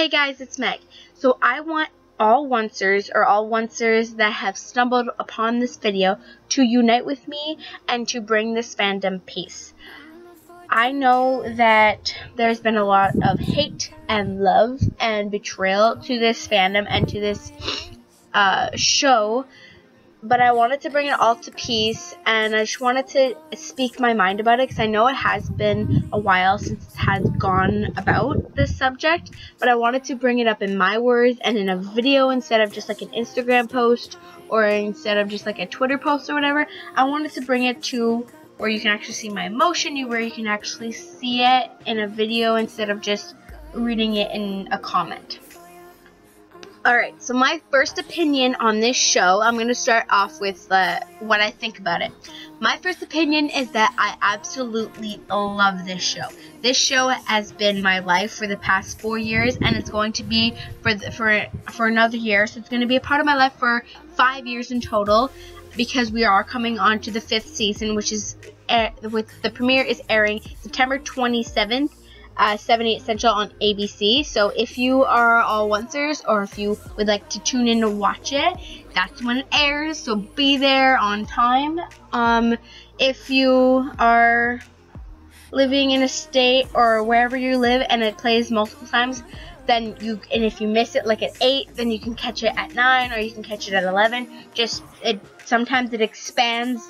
Hey guys, it's Meg. So I want all oncers that have stumbled upon this video to unite with me and to bring this fandom peace. I know that there's been a lot of hate and love and betrayal to this fandom and to this show, but I wanted to bring it all to peace, and I just wanted to speak my mind about it because I know it has been a while since it has gone about this subject, but I wanted to bring it up in my words and in a video instead of just like an Instagram post or instead of just like a Twitter post or whatever. I wanted to bring it to where you can actually see my emotion, where you can actually see it in a video instead of just reading it in a comment. Alright, so my first opinion on this show, I'm going to start off with what I think about it. My first opinion is that I absolutely love this show. This show has been my life for the past 4 years, and it's going to be for another year, so it's going to be a part of my life for 5 years in total, because we are coming on to the 5th season, which is, the premiere is airing September 27th. 7/8 Central on ABC. So if you are all oncers, or if you would like to tune in to watch it, that's when it airs, so be there on time. If you are living in a state or wherever you live and it plays multiple times, then and if you miss it like at 8, then you can catch it at 9, or you can catch it at 11. Sometimes it expands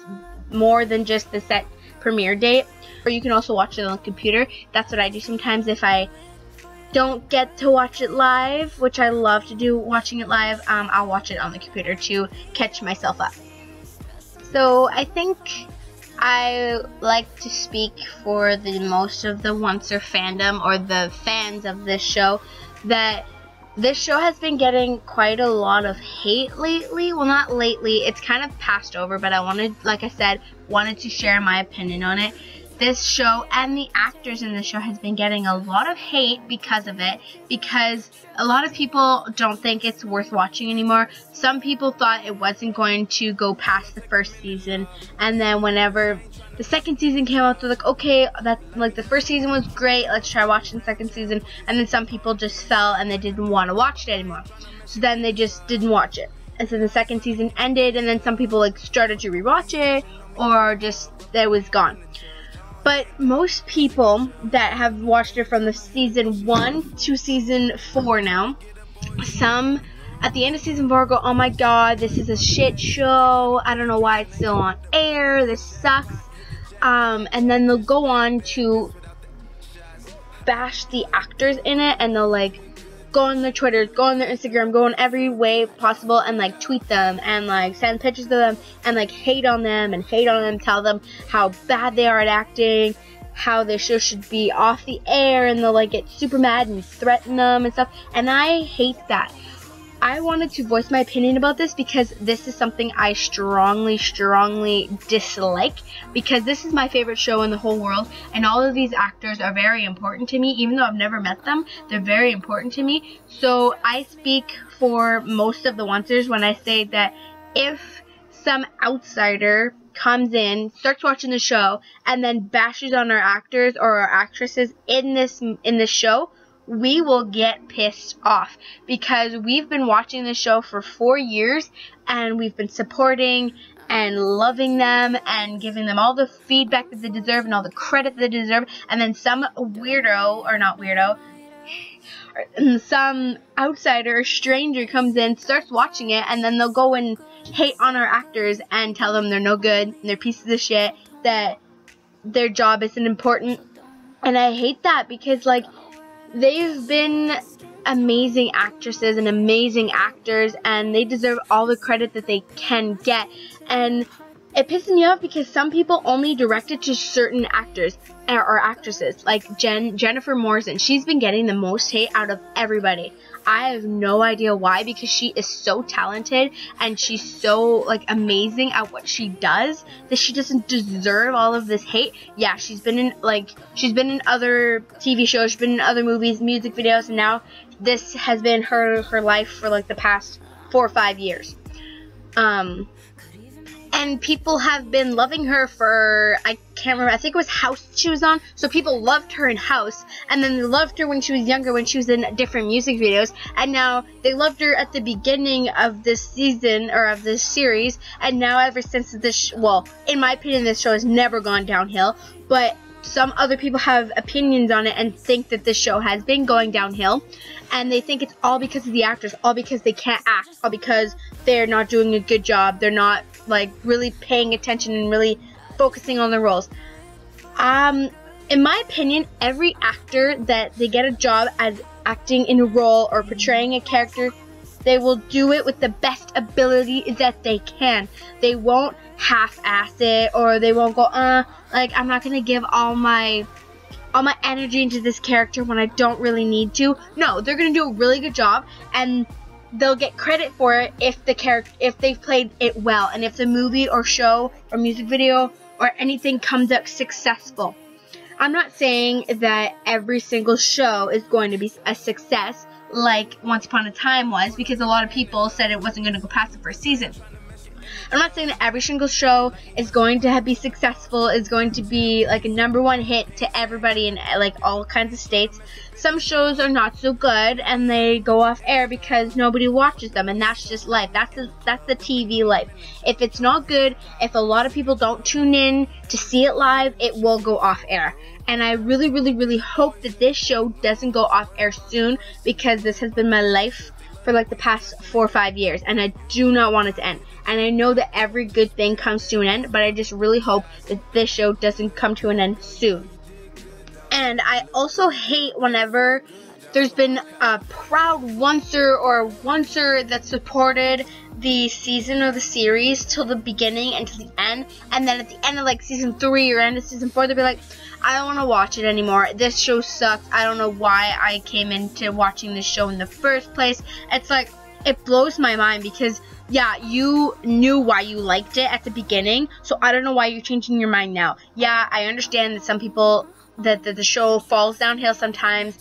more than just the set premiere date. Or you can also watch it on the computer. That's what I do sometimes if I don't get to watch it live, which I love to do, watching it live. I'll watch it on the computer to catch myself up. So I think I like to speak for the most of the oncer fandom, or the fans of this show, that this show has been getting quite a lot of hate lately. Well, not lately, it's kind of passed over, but I wanted to share my opinion on it. This show and the actors in this show has been getting a lot of hate because of it, because a lot of people don't think it's worth watching anymore. Some people thought it wasn't going to go past the first season, and then whenever the second season came out, they're like, okay, the first season was great, let's try watching the second season. And then some people just fell and they didn't want to watch it anymore, so then they just didn't watch it. And so the second season ended, and then some people started to rewatch it, or just it was gone. But most people that have watched it from the season 1 to season 4 now, some at the end of season 4 go, oh my god, this is a shit show, I don't know why it's still on air, this sucks. And then they'll go on to bash the actors in it, and they'll go on their Twitter, go on their Instagram, go in every way possible, and tweet them, and send pictures of them, and hate on them, tell them how bad they are at acting, how their show should be off the air, and they'll get super mad and threaten them and stuff. And I hate that. I wanted to voice my opinion about this because this is something I strongly dislike, because this is my favorite show in the whole world, and all of these actors are very important to me. Even though I've never met them, they're very important to me. So I speak for most of the oncers when I say that if some outsider comes in, starts watching the show, and then bashes on our actors or our actresses in this show, we will get pissed off, because we've been watching this show for 4 years, and we've been supporting and loving them and giving them all the feedback that they deserve and all the credit that they deserve, and then some weirdo, or not weirdo, some outsider or stranger comes in, starts watching it, and then they'll go and hate on our actors and tell them they're no good, and they're pieces of shit, that their job isn't important. And I hate that, because they've been amazing actresses and amazing actors, and they deserve all the credit that they can get. And it pisses me off because some people only direct it to certain actors or actresses, like Jennifer Morrison. She's been getting the most hate out of everybody. I have no idea why, because she is so talented and she's so amazing at what she does that she doesn't deserve all of this hate. Yeah, she's been in other TV shows, she's been in other movies, music videos, and now this has been her life for the past 4 or 5 years. And people have been loving her for, I can't remember, I think it was House she was on. So people loved her in House, and then they loved her when she was younger, when she was in different music videos, and now they loved her at the beginning of this season, or of this series, and now ever since this, well, in my opinion, this show has never gone downhill, but some other people have opinions on it and think that this show has been going downhill, and they think it's all because of the actors, all because they can't act, all because they're not doing a good job, they're not like really paying attention and really focusing on the roles. In my opinion, every actor that they get a job as acting in a role or portraying a character, they will do it with the best ability that they can. They won't half-ass it, or they won't go, like, I'm not gonna give all my energy into this character when I don't really need to. No, they're gonna do a really good job, and they'll get credit for it if they've played it well, and if the movie or show or music video or anything comes out successful. I'm not saying that every single show is going to be a success like Once Upon a Time was, because a lot of people said it wasn't going to go past the first season. I'm not saying that every single show is going to be successful, is going to be like a #1 hit to everybody in like all kinds of states. Some shows are not so good and they go off air because nobody watches them, and that's just life. That's the TV life. If it's not good, if a lot of people don't tune in to see it live, it will go off air. And I really, really, really hope that this show doesn't go off air soon, because this has been my life for like the past 4 or 5 years, and I do not want it to end. And I know that every good thing comes to an end, but I just really hope that this show doesn't come to an end soon. And I also hate whenever there's been a proud oncer or oncer that supported the season or the series till the beginning and to the end, and then at the end of like season 3 or end of season 4, they'll be like, I don't want to watch it anymore. This show sucks. I don't know why I came into watching this show in the first place. It's like, it blows my mind, because yeah, you knew why you liked it at the beginning, so I don't know why you're changing your mind now. Yeah, I understand that some people, that the show falls downhill sometimes.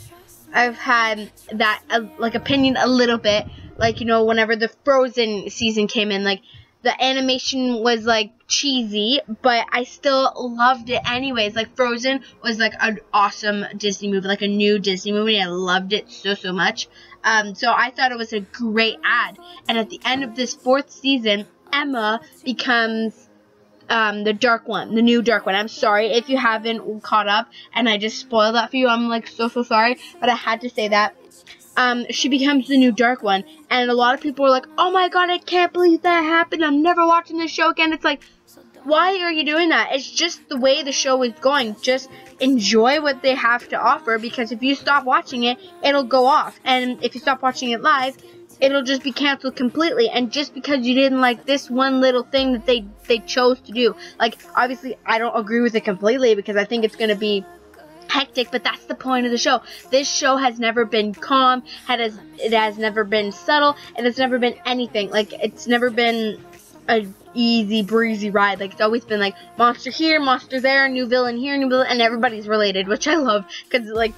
I've had that like opinion a little bit, like, you know, whenever the Frozen season came in, like the animation was like cheesy, but I still loved it anyways. Like Frozen was like an awesome Disney movie, like a new Disney movie. I loved it so much. So I thought it was a great ad. And at the end of this 4th season, Emma becomes the dark one, the new dark one. I'm sorry if you haven't caught up and I just spoiled that for you. I'm like so sorry, but I had to say that. She becomes the new dark one, and a lot of people were like, oh my god, I can't believe that happened, I'm never watching this show again. It's like, why are you doing that? It's just the way the show is going. Just enjoy what they have to offer, because if you stop watching it, it'll go off, and if you stop watching it live, it'll just be canceled completely. And just because you didn't like this one little thing that they chose to do, like, obviously I don't agree with it completely, because I think it's going to be hectic, but that's the point of the show. This show has never been calm, it has never been subtle, and it's never been anything. Like, it's never been a easy breezy ride. Like, it's always been like monster here, monster there, new villain here, new villain, and everybody's related, which I love, because it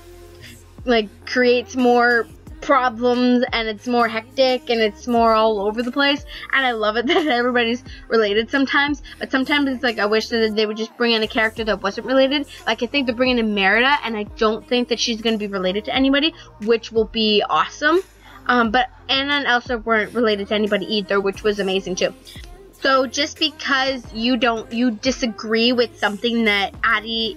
like creates more problems, and it's more hectic, and it's more all over the place, and I love it that everybody's related sometimes. But sometimes it's like, I wish that they would just bring in a character that wasn't related. Like, I think they're bringing in Merida, and I don't think that she's going to be related to anybody, which will be awesome. But Anna and Elsa weren't related to anybody either, which was amazing too. So just because you disagree with something that Eddie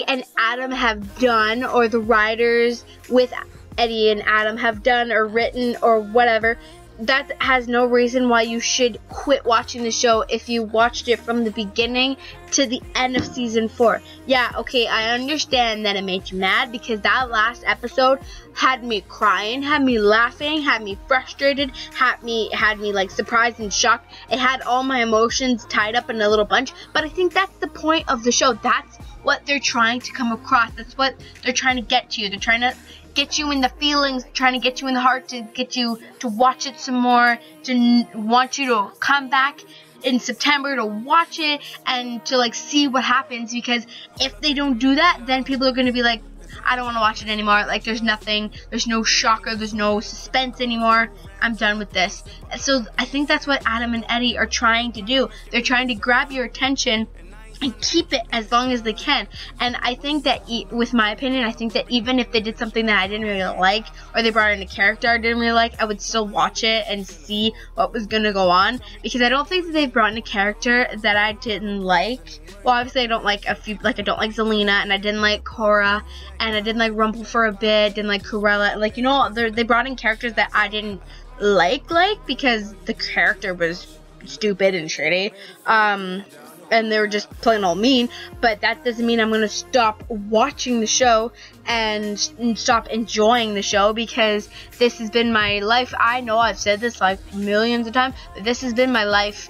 and Adam have done, or the writers with Eddie and Adam have done or written or whatever, that has no reason why you should quit watching the show if you watched it from the beginning to the end of season 4. Yeah, okay, I understand that it made you mad, because that last episode had me crying, had me laughing, had me frustrated, had me like surprised and shocked. It had all my emotions tied up in a little bunch, but I think that's the point of the show. That's what they're trying to come across. That's what they're trying to get to you. They're trying to get you in the feelings, trying to get you in the heart, to get you to watch it some more, to want you to come back in September to watch it and to like see what happens. Because if they don't do that, then people are going to be like, I don't want to watch it anymore. Like, there's nothing, there's no shocker, there's no suspense anymore. I'm done with this. So I think that's what Adam and Eddie are trying to do. They're trying to grab your attention and keep it as long as they can. And I think that, with my opinion, I think that even if they did something that I didn't really like, or they brought in a character I didn't really like, I would still watch it and see what was gonna go on, because I don't think that they've brought in a character that I didn't like. Well, obviously I don't like a few, like I don't like Zelina, and I didn't like Cora, and I didn't like Rumple for a bit, didn't like Cruella. Like, you know, they brought in characters that I didn't like because the character was stupid and shitty. And they were just plain old mean, but that doesn't mean I'm gonna stop watching the show and stop enjoying the show, because this has been my life. I know I've said this like millions of times, but this has been my life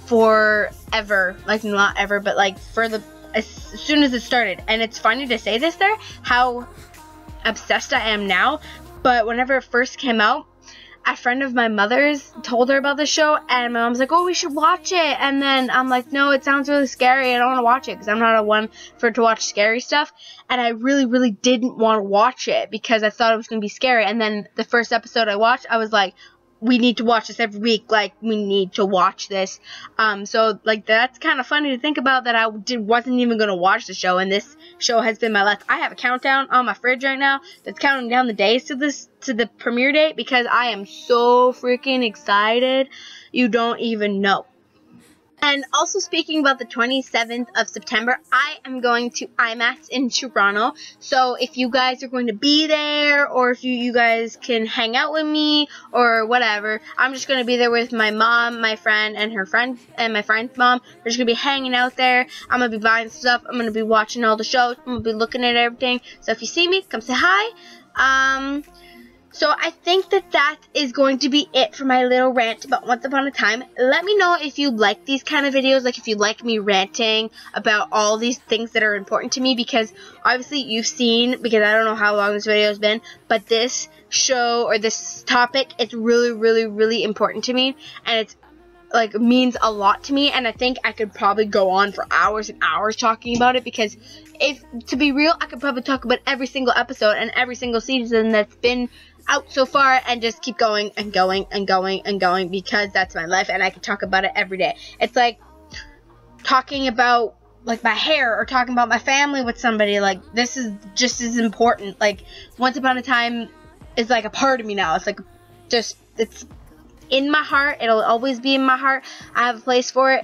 forever. Like, not ever, but like as soon as it started. And it's funny to say this there, how obsessed I am now, but whenever it first came out, a friend of my mother's told her about the show, and my mom's like, oh, we should watch it. And then I'm like, no, it sounds really scary. I don't want to watch it, because I'm not a one to watch scary stuff. And I really, really didn't want to watch it because I thought it was going to be scary. And then the first episode I watched, I was like, we need to watch this every week. Like, we need to watch this. So, like, that's kind of funny to think about, that I wasn't even going to watch the show, and this show has been my life. I have a countdown on my fridge right now that's counting down the days to the premiere date, because I am so freaking excited. You don't even know. And also, speaking about the 27th of September, I am going to IMAX in Toronto. So if you guys are going to be there, or if you guys can hang out with me or whatever, I'm just going to be there with my mom, my friend, and her friend, and my friend's mom. We're just going to be hanging out there. I'm going to be buying stuff. I'm going to be watching all the shows. I'm going to be looking at everything. So if you see me, come say hi. So I think that is going to be it for my little rant about Once Upon a Time. Let me know if you like these kind of videos, like if you like me ranting about all these things that are important to me, because obviously you've seen, because I don't know how long this video has been, but this show or this topic, it's really, really, really important to me, and it's like means a lot to me, and I think I could probably go on for hours and hours talking about it, because to be real, I could probably talk about every single episode and every single season that's been out so far, and just keep going and going and going and going, because that's my life, and I can talk about it every day. It's like talking about like my hair, or talking about my family with somebody. Like, this is just as important. Like, Once Upon a Time is like a part of me now. It's like it's in my heart. It'll always be in my heart. I have a place for it.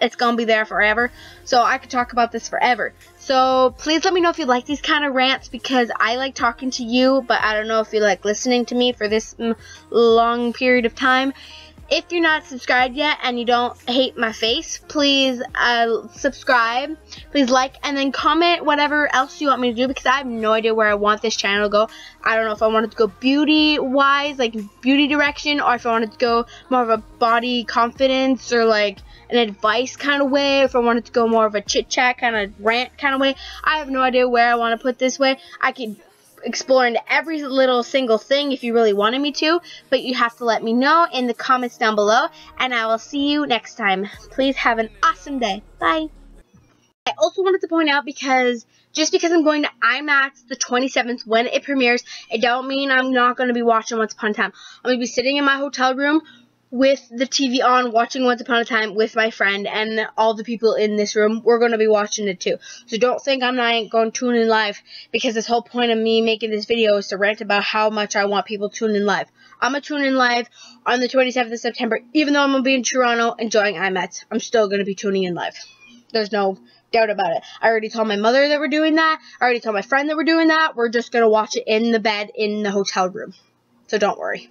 It's gonna be there forever. So I could talk about this forever. So please let me know if you like these kind of rants, because I like talking to you, but I don't know if you like listening to me for this long period of time. If you're not subscribed yet and you don't hate my face, please subscribe, please like, and then comment whatever else you want me to do, because I have no idea where I want this channel to go. I don't know if I want it to go beauty-wise, like beauty direction, or if I want it to go more of a body confidence, or like an advice kind of way, if I want it to go more of a chit-chat kind of rant kind of way. I have no idea where I want to put this way. I could explore into every little single thing if you really wanted me to, but you have to let me know in the comments down below, and I will see you next time. Please have an awesome day. Bye. I also wanted to point out, because just because I'm going to IMAX the 27th when it premieres, it don't mean I'm not going to be watching Once Upon a Time. I'm going to be sitting in my hotel room with the TV on, watching Once Upon a Time with my friend and all the people in this room. We're going to be watching it too. So don't think I'm not going to tune in live, because this whole point of me making this video is to rant about how much I want people to tune in live. I'm going to tune in live on the 27th of September. Even though I'm going to be in Toronto enjoying IMAX, I'm still going to be tuning in live. There's no doubt about it. I already told my mother that we're doing that. I already told my friend that we're doing that. We're just going to watch it in the bed in the hotel room. So don't worry.